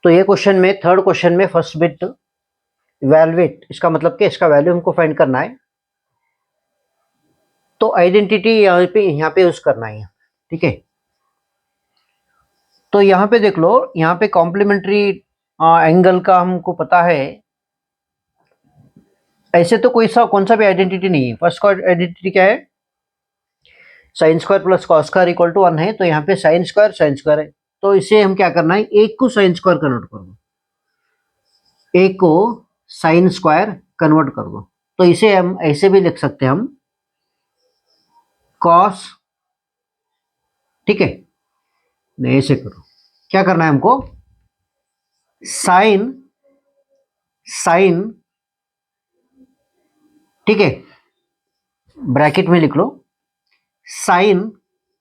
तो ये क्वेश्चन में, थर्ड क्वेश्चन में फर्स्ट बिट इवैल्यूएट, इसका मतलब कि इसका वैल्यू हमको फाइंड करना है। तो आइडेंटिटी यहाँ पे यूज करना है, ठीक है। तो यहाँ पे देख लो, यहाँ पे कॉम्प्लीमेंट्री एंगल का हमको पता है। ऐसे तो कौन सा भी आइडेंटिटी नहीं है। फर्स्ट आइडेंटिटी क्या है? Sine square plus cos square equal to 1 है। तो यहाँ पे साइन स्क्वायर है। तो इसे हम क्या करना है, एक को साइन स्क्वायर कन्वर्ट कर दो, एक को साइन स्क्वायर कन्वर्ट कर दो। तो इसे हम ऐसे भी लिख सकते हैं, हम कॉस, ठीक है। नहीं, ऐसे करो, क्या करना है हमको, साइन साइन, ठीक है, ब्रैकेट में लिख लो, साइन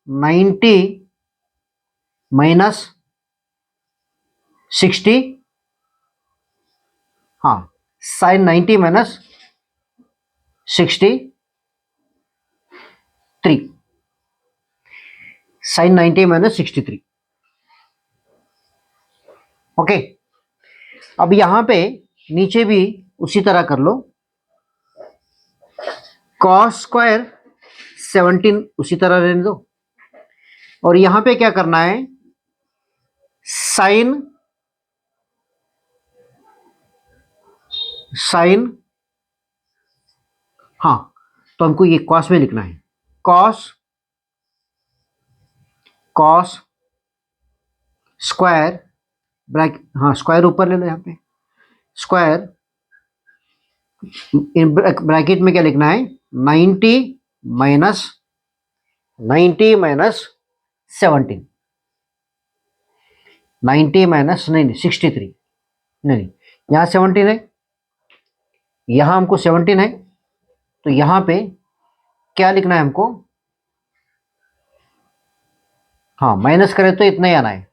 90 माइनस 60, हाँ, sine 90 minus 63, sine 90 minus 63। Okay, अब यहां पे नीचे भी उसी तरह कर लो, कॉस स्क्वायर 17 उसी तरह रहने दो। और यहां पे क्या करना है, साइन साइन, हाँ, तो हमको ये कॉस में लिखना है, कॉस कॉस स्क्वायर ब्रैकेट, हाँ, स्क्वायर ऊपर ले लो, यहाँ पे स्क्वायर, इन ब्रैकेट में क्या लिखना है, 90 माइनस 17, 90 माइनस नहीं 63, नहीं, यहाँ 17 है, यहाँ हमको 17 है। तो यहाँ पे क्या लिखना है हमको, हाँ, माइनस करें तो इतना ही आना है,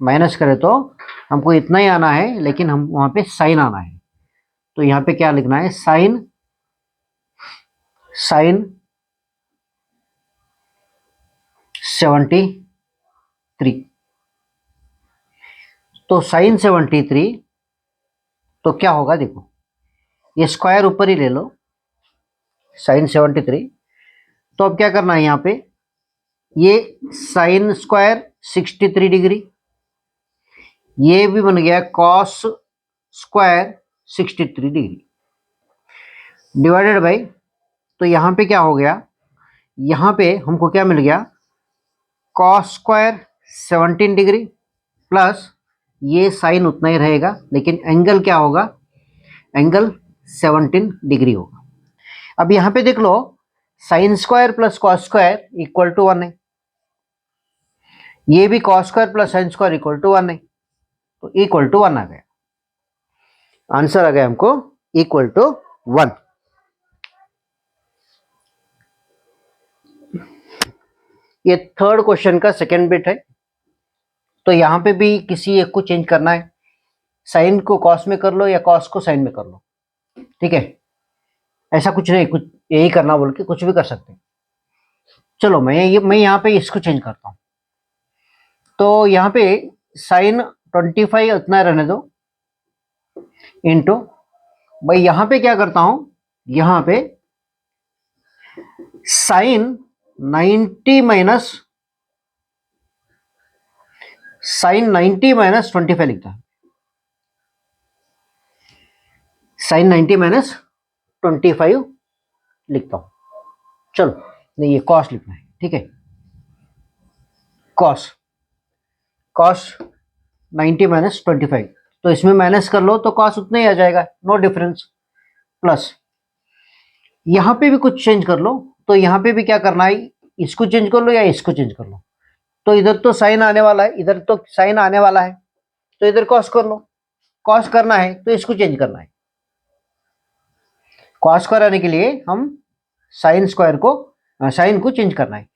माइनस करें तो हमको इतना ही आना है, लेकिन हम वहाँ पे साइन आना है। तो यहाँ पे क्या लिखना है, साइन साइन 73। तो साइन 73, तो क्या होगा देखो, ये स्क्वायर ऊपर ही ले लो, साइन 73। तो अब क्या करना है, यहाँ पे ये साइन स्क्वायर 63 डिग्री, ये भी बन गया cos square 63 degree divided by, तो यहाँ पे क्या हो गया, यहाँ पे हमको क्या मिल गया, कॉस स्क्वायर 17 डिग्री प्लस ये साइन उतना ही रहेगा, लेकिन एंगल क्या होगा, एंगल 17 डिग्री होगा। अब यहाँ पे देख लो, sine square plus cos square equal to 1 है, ये भी cos square plus sine square equal to 1 है। तो इक्वल टू 1 आ गया, आंसर आ गया हमको इक्वल टू 1। ये थर्ड क्वेश्चन का सेकेंड बिट है। तो यहां पे भी किसी एक को चेंज करना है, साइन को कॉस में कर लो या कॉस को साइन में कर लो, ठीक है। ऐसा कुछ नहीं, कुछ यही करना बोल के कुछ भी कर सकते हैं। चलो मैं यहाँ पे इसको चेंज करता हूं। तो यहाँ पे साइन 25 इतना रहने दो, इंटू भाई यहां पे क्या करता हूं, यहां पे साइन 90 माइनस 25 लिखता है, साइन 90 माइनस 25 लिखता हूं। चलो, नहीं, ये कॉस लिखना है, ठीक है, कॉस कॉस 90 माइनस 25, तो इसमें माइनस कर लो तो कॉस उतना ही आ जाएगा, नो डिफरेंस, प्लस यहां पे भी कुछ चेंज कर लो। तो यहां पे भी क्या करना है, इसको चेंज कर लो या इसको चेंज कर लो। तो इधर तो साइन आने वाला है, इधर तो साइन आने वाला है, तो इधर कॉस कर लो। कॉस करना है तो इसको चेंज करना है, कॉस स्क्वायर आने के लिए हम साइन स्क्वायर को, साइन को चेंज करना है।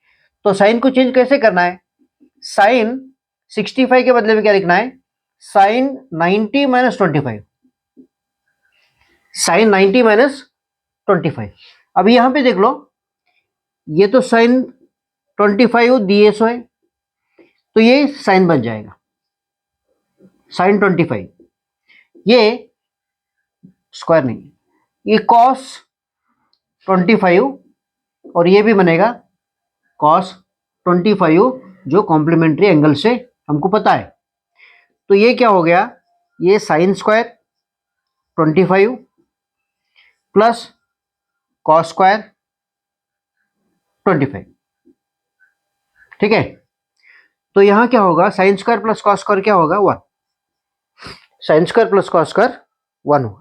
तो साइन को चेंज कैसे करना है, साइन 65 के बदले में क्या लिखना है, साइन 90 माइनस 25, साइन 90 माइनस 25। अब यहां पे देख लो, ये तो साइन 25 दिए सो है, तो ये साइन बन जाएगा साइन 25, ये स्क्वायर नहीं, ये कॉस 25 और ये भी बनेगा कॉस 25 जो कॉम्प्लीमेंट्री एंगल से हमको पता है। तो ये क्या हो गया, ये sine square 25 plus cos square 25, ठीक है। तो यहां क्या होगा, sign square plus cos square क्या होगा 1, sign square plus cos square 1 होगा।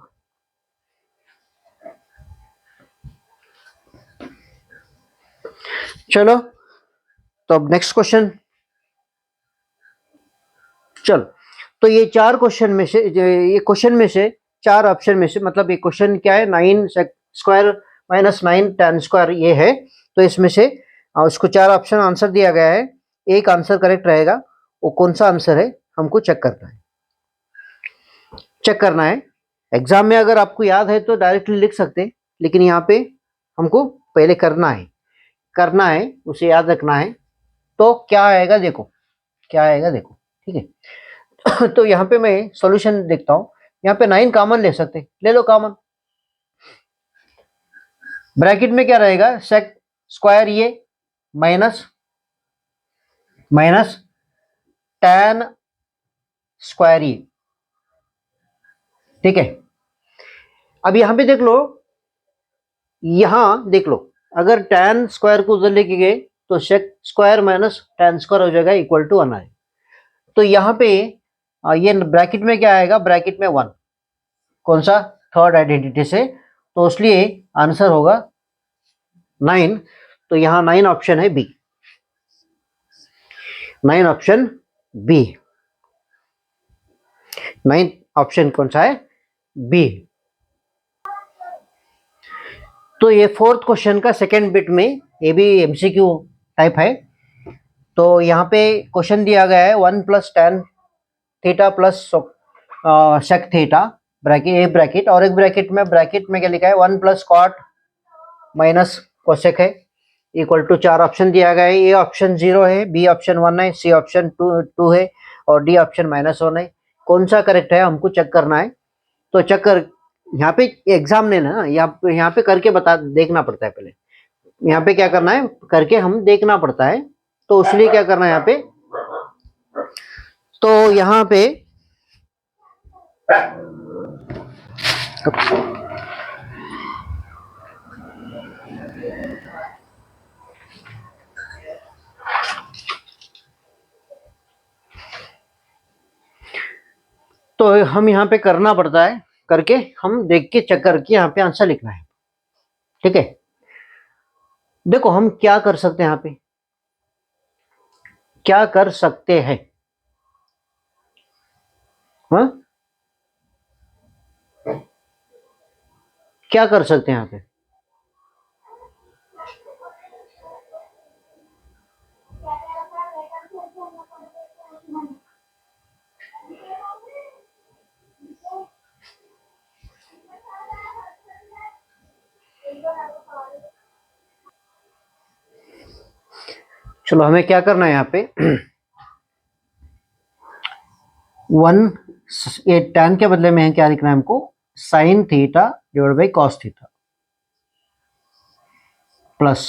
चलो तो अब नेक्स्ट क्वेश्चन। चलो तो ये चार क्वेश्चन में से, ये क्वेश्चन में से चार ऑप्शन में से, मतलब ये क्वेश्चन क्या है 9 स्क्वायर माइनस 9 tan स्क्वायर ये है। तो इसमें से उसको चार ऑप्शन आंसर दिया गया है, एक आंसर करेक्ट रहेगा, वो कौन सा आंसर है हमको चेक करना है, चेक करना है। एग्जाम में अगर आपको याद है तो डायरेक्टली लिख सकते हैं, लेकिन यहाँ पे हमको पहले करना है, उसे याद रखना है। तो क्या आएगा देखो, क्या आएगा देखो, ठीक है। तो यहाँ पे मैं सॉल्यूशन देखता हूँ, यहाँ पे 9 कॉमन ले सकते, ले लो कॉमन। ब्रैकेट में क्या रहेगा, सेक स्क्वायर ये माइनस tan स्क्वायर ये, ठीक है। अब यहां पे देख लो, यहां देख लो, अगर tan स्क्वायर को उधर लेके गए तो sec square minus tan square हो जाएगा इक्वल टू 1 आए। तो यहाँ पे ये ब्रैकेट में क्या आएगा, ब्रैकेट में 1, कौन सा, थर्ड आइडेंटिटी से, तो इसलिए आंसर होगा 9। तो यहाँ 9 ऑप्शन है बी, 9 ऑप्शन बी, 9 ऑप्शन कौन सा है, बी। तो ये फोर्थ क्वेश्चन का सेकेंड बिट में, ये भी एमसीक्यू टाइप है। तो यहाँ पे क्वेश्चन दिया गया है 1 plus tan theta plus sec theta, bracket A bracket, और एक ब्रैकेट में क्या लिखा है 1 प्लस कॉट माइनस कोसेक है इक्वल टू, चार ऑप्शन दिया गया है। ए ऑप्शन 0 है, बी ऑप्शन 1 है, सी ऑप्शन 2 है, और डी ऑप्शन -1 है। कौन सा करेक्ट है हमको चेक करना है। तो चेक कर, यहाँ पे एग्जाम ने ना, यहाँ पे करके देखना पड़ता है पहले, यहाँ पे क्या करना है, करके हम देखना पड़ता है। तो इसलिए क्या करना है यहाँ पे, तो यहाँ पे तो हम यहाँ पे करना पड़ता है, करके हम देख के चेक करके यहाँ पे आंसर लिखना है, ठीक है। देखो हम क्या कर सकते हैं, यहाँ पे क्या कर सकते हैं, हाँ क्या कर सकते हैं यहाँ पे, चलो हमें क्या करना है यहाँ पे 1, ये tan के बदले में क्या लिखना है हमको, sine theta divide by cos theta, plus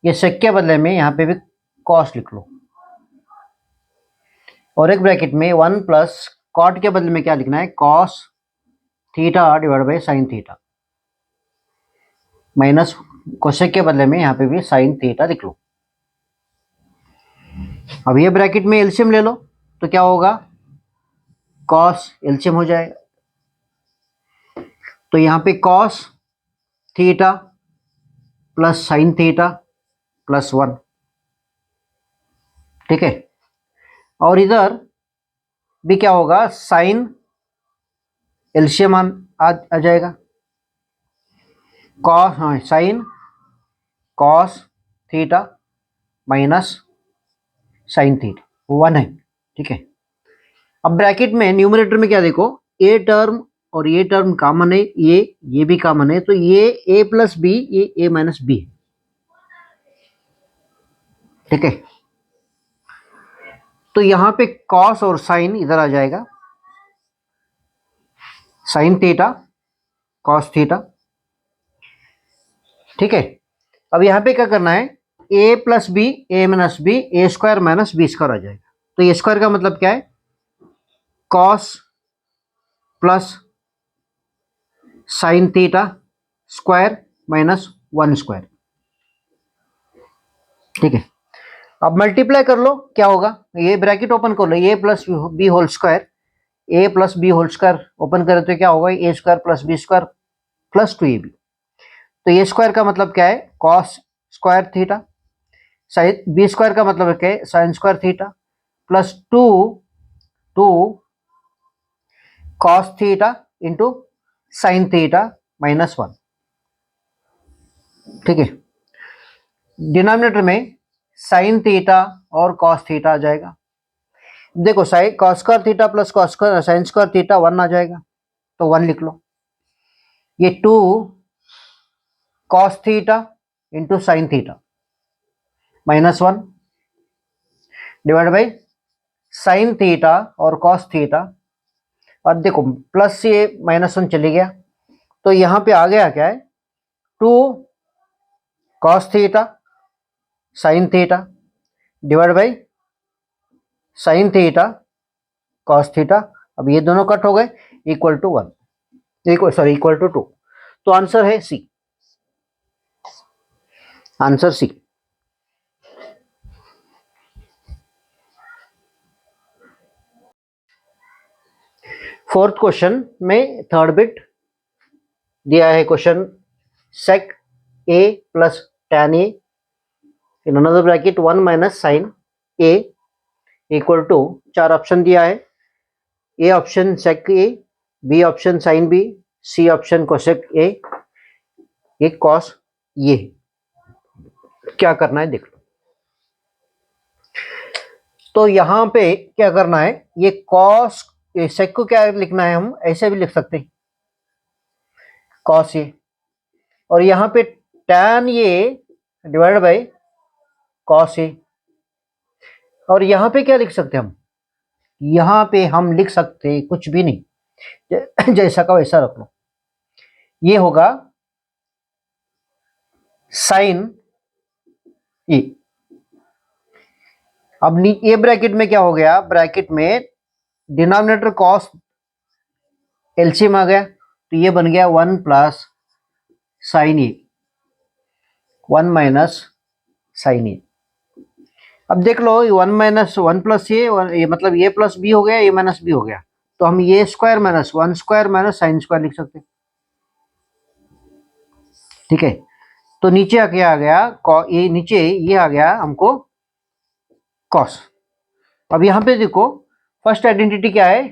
ये सेक के बदले में यहाँ पे भी कॉस लिख लो, और एक ब्रैकेट में 1 प्लस कॉट के बदले में क्या लिखना है, cos theta divide by sine theta, minus cosec के बदले में यहाँ पे भी साइन थीटा लिख लो। अब ये ब्रैकेट में एलसीएम ले लो, तो क्या होगा, कॉस एलसीएम हो जाएगा, तो यहाँ पे cos theta plus sine theta plus 1, ठीक है। और इधर भी क्या होगा, साइन एलसीएम आ जाएगा, कॉस, हाँ sine cos theta minus sine theta 1 है, ठीक है। अब ब्रैकेट में न्यूमरेटर में क्या देखो, ए टर्म और ये टर्म कॉमन है, ये भी कॉमन है, तो ये a प्लस बी, ये a माइनस बी है, ठीक है। तो यहां पे कॉस और साइन इधर आ जाएगा, साइन थीटा कॉस थीटा। ठीक है, अब यहां पे क्या करना है, ए प्लस बी, ए माइनस बी, ए स्क्वायर माइनस बी स्क्वायर आ जाएगा। तो ए स्क्वायर का मतलब क्या है, cos plus sine theta square minus 1 square. ठीक है, अब मल्टीप्लाई कर लो, क्या होगा, ये ब्रैकेट ओपन कर लो, A plus B whole square, A plus B whole square open करें तो क्या होगा, A square plus B square plus 2ab। तो ए स्क्वायर का मतलब क्या है, cos square theta, sine B square का मतलब क्या है, sine square theta plus 2 cos theta into sine theta minus 1। ठीक है, डिनोमिनेटर में साइन थीटा और कॉस थीटा आ जाएगा। देखो sine cos square theta plus cos square sine square theta 1 आ जाएगा, तो 1 लिख लो। ये 2 cos theta into sine theta minus 1 divide by sine theta और कॉस थीटा। और देखो प्लस से माइनस 1 चली गया, तो यहां पे आ गया क्या है, 2 cos theta sine theta divide by sine theta cos theta. अब ये दोनों कट हो गए, इक्वल टू 1, इक्वल टू 2। तो आंसर है C, answer C. Fourth question में थर्ड बिट दिया है question, sec A plus tan A in another bracket 1 minus sine A equal to, 4 option दिया है, A option sec A, B option sine B, C option cosec A, ये cos ये। क्या करना है देख लो। तो यहां पे क्या करना है, ये कॉस सेक को क्या लिखना है, हम ऐसे भी लिख सकते हैं कॉस ये, और यहां पे tan ये डिवाइड बाय कॉस ए। और यहां पे क्या लिख सकते हैं हम, यहां पे हम लिख सकते कुछ भी नहीं, जैसा का वैसा रख लो। ये होगा साइन ए। अब ए ब्रैकेट में क्या हो गया, ब्रैकेट में डिनोमिनेटर कॉस एलसीएम आ गया, तो ये बन गया 1 प्लस साइन ए, 1 माइनस साइन ए। अब देख लो 1 माइनस 1 प्लस ये मतलब ये प्लस बी हो गया, ये माइनस बी हो गया, तो हम ये square minus 1 square minus sine square लिख सकते हैं। ठीक है, तो नीचे आके आ गया ये नीचे ये आ गया हमको कॉस। अब यहां पे देखो फर्स्ट आइडेंटिटी क्या है,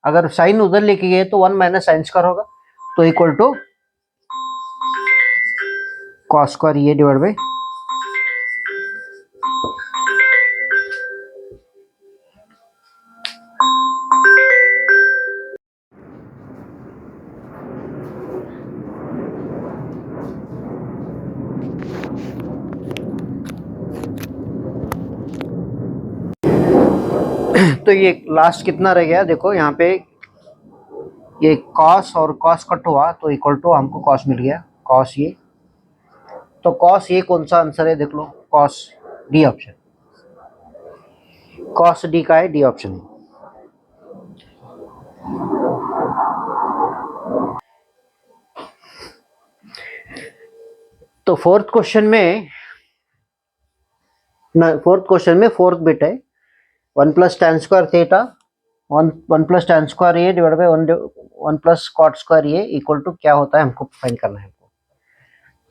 अगर साइन उधर लेके गए तो 1 माइनस साइन स्क्वायर होगा, तो इक्वल टू कॉस स्क्वायर ये डिवाइड बाय तो ये लास्ट कितना रह गया, देखो यहाँ पे ये कॉस और कॉस कट हुआ, तो इक्वल टू हमको कॉस मिल गया, कॉस ये। तो कॉस ये कौन सा आंसर है देख लो, cause D option, cause D का है, डी ऑप्शन है। तो फोर्थ क्वेश्चन में फोर्थ बिट है 1 plus tan square theta 1 plus tan square ये divide by 1 plus cot square ये इक्वल टू क्या होता है, हमको फाइंड करना है हमको।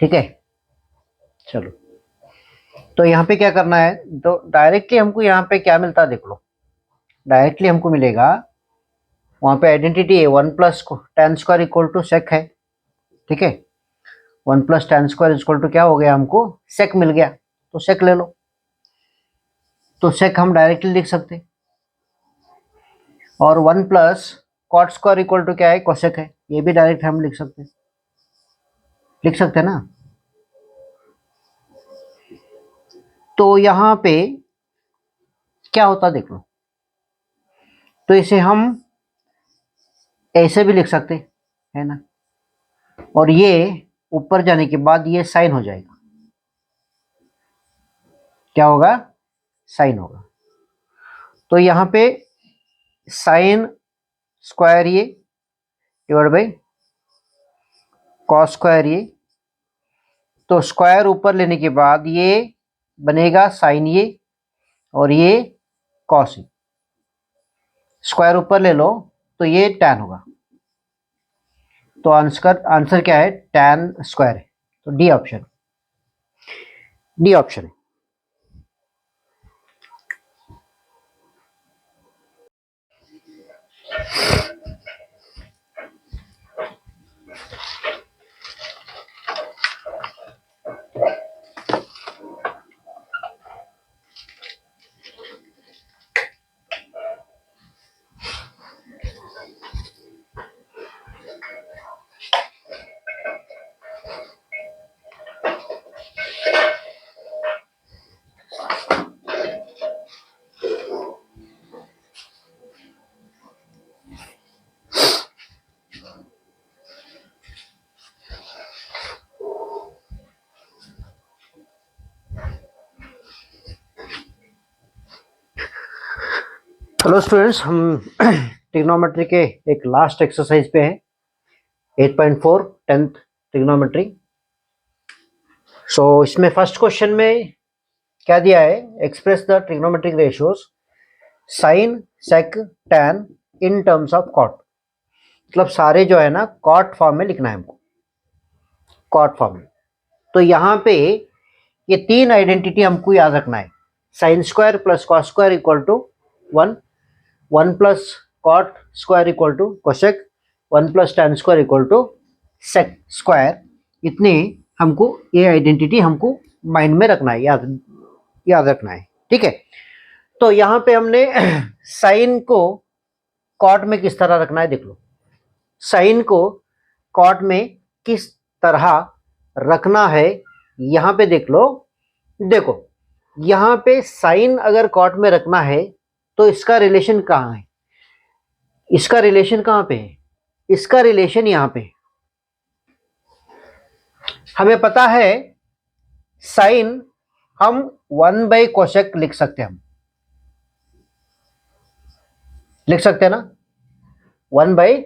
ठीक है, चलो तो यहाँ पे क्या करना है, तो डायरेक्टली हमको यहाँ पे क्या मिलता है देख लो, डायरेक्टली हमको मिलेगा, वहां पे आइडेंटिटी है 1 plus tan square equal to sec है। ठीक है, 1 plus tan square equal to क्या हो गया, हमको सेक मिल गया, तो सेक ले लो। तो सेक हम डायरेक्टली लिख सकते, और 1 plus cot square equal to क्या है, कोसेक है, ये भी डायरेक्ट हम लिख सकते हैं ना। तो यहां पे क्या होता देख लो। तो इसे हम ऐसे भी लिख सकते है ना, और ये ऊपर जाने के बाद ये साइन हो जाएगा। क्या होगा? साइन होगा। तो यहाँ पे साइन स्क्वायर ये डिवाइड बाई कॉस स्क्वायर ये, तो स्क्वायर ऊपर लेने के बाद ये बनेगा साइन ये और ये कॉस ये। स्क्वायर ऊपर ले लो तो ये टैन होगा। तो आंसर क्या है? टैन स्क्वायर है। तो डी ऑप्शन, डी ऑप्शन है। हेलो स्टूडेंट्स, हम ट्रिग्नोमेट्री के एक लास्ट एक्सरसाइज पे हैं, 8.4 10th ट्रिग्नोमेट्री। सो इसमें फर्स्ट क्वेश्चन में क्या दिया है? Express the trigonometric ratios sine sec tan in terms of cot. मतलब सारे जो है ना कॉट फॉर्म में लिखना है हमको, कॉट फॉर्म में। तो यहाँ पे ये तीन आइडेंटिटी हमको याद रखना है। Sine square plus cos square equal to 1, 1 plus cot square equal to cosec, 1 plus tan square equal to sec square. इतने हमको ये आइडेंटिटी हमको माइंड में रखना है, याद रखना है। ठीक है। तो यहाँ पे हमने साइन को कॉट में किस तरह रखना है देख लो। साइन को कॉट में किस तरह रखना है यहाँ पे देख लो। देखो यहाँ पे साइन अगर कॉट में रखना है तो इसका रिलेशन कहाँ है? इसका रिलेशन कहाँ पे है? इसका रिलेशन यहाँ पे। हमें पता है साइन हम 1 बाई कोसेक लिख सकते हैं, हम लिख सकते हैं ना, 1 बाई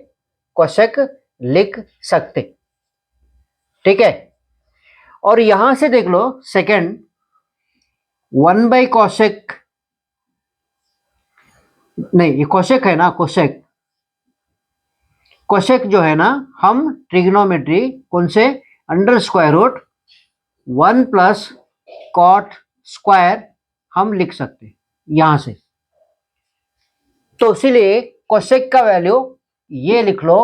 कोसेक लिख सकते। ठीक है। और यहां से देख लो सेकंड 1 बाई कोसेक, नहीं ये कोसेक है ना, कोसेक। कोसेक जो है ना हम ट्रिग्नोमेट्री कौन से under square root 1 plus cot square हम लिख सकते हैं यहां से। तो इसीलिए कोसेक का वैल्यू ये लिख लो।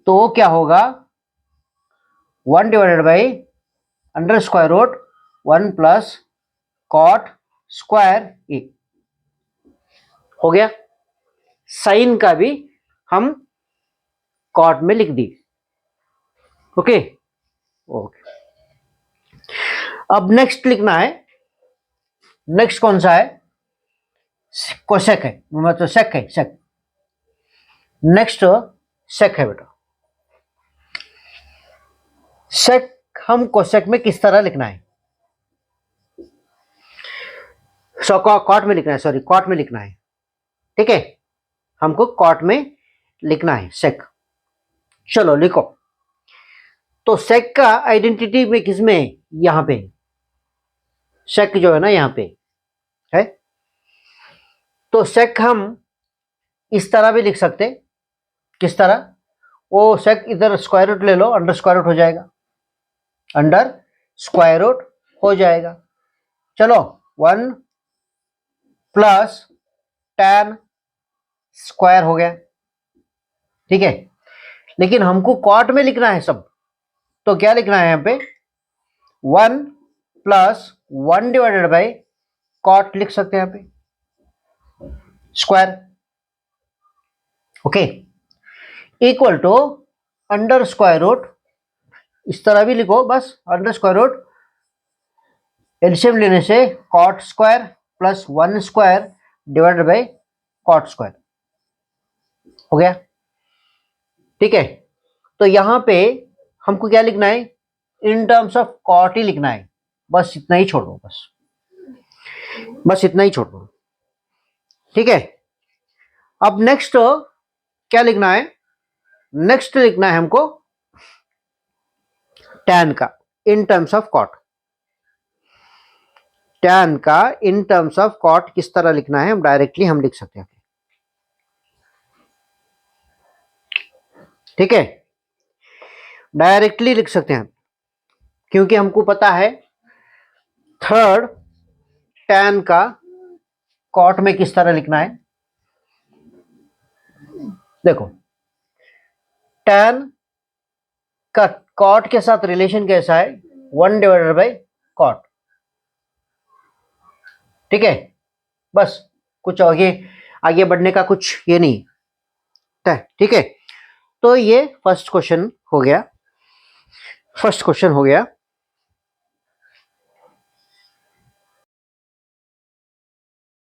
तो क्या होगा? 1 divided by under square root 1 plus cot square A हो गया। साइन का भी हम कॉट में लिख दी। Okay okay. अब नेक्स्ट लिखना है। नेक्स्ट कौन सा है? कोसेक है, मतलब सेक है, सेक। नेक्स्ट सेक है बेटा। सेक हम कोसेक में किस तरह लिखना है? कॉट में लिखना है, सॉरी कॉट में लिखना है। ठीक है, हमको कॉट में लिखना है सेक। चलो लिखो। तो सेक का आइडेंटिटी में किसमें है? यहां पे सेक जो है ना यहां पे है। तो सेक हम इस तरह भी लिख सकते। किस तरह? वो सेक इधर स्क्वायर रूट ले लो, अंडर स्क्वायर रूट हो जाएगा, अंडर स्क्वायर रूट हो जाएगा। चलो 1 प्लस टैन स्क्वायर हो गया। ठीक है, लेकिन हमको कॉट में लिखना है सब। तो क्या लिखना है यहाँ पे? 1 प्लस 1 डिवाइडेड बाई कॉट लिख सकते हैं यहाँ पे, square. Okay, equal to under square root, इस तरह भी लिखो बस, अंडर स्क्वायर रूट एलसीएम लेने से cot square plus 1 square divided by cot square हो गया। ठीक है, तो यहां पे हमको क्या लिखना है, इन टर्म्स ऑफ कॉट ही लिखना है, बस इतना ही छोड़ दो, बस इतना ही छोड़ दो। ठीक है, अब नेक्स्ट क्या लिखना है, नेक्स्ट लिखना है हमको tan का in terms of cot. tan का इन टर्म्स ऑफ कॉट किस तरह लिखना है, हम डायरेक्टली हम लिख सकते हैं। ठीक है, डायरेक्टली लिख सकते हैं, क्योंकि हमको पता है थर्ड tan का कॉट में किस तरह लिखना है। देखो tan का कॉट के साथ रिलेशन कैसा है, 1 डिवाइडेड बाई कॉट। ठीक है, बस कुछ आगे आगे बढ़ने का कुछ ये नहीं है। ठीक है, तो ये फर्स्ट क्वेश्चन हो गया, फर्स्ट क्वेश्चन हो गया।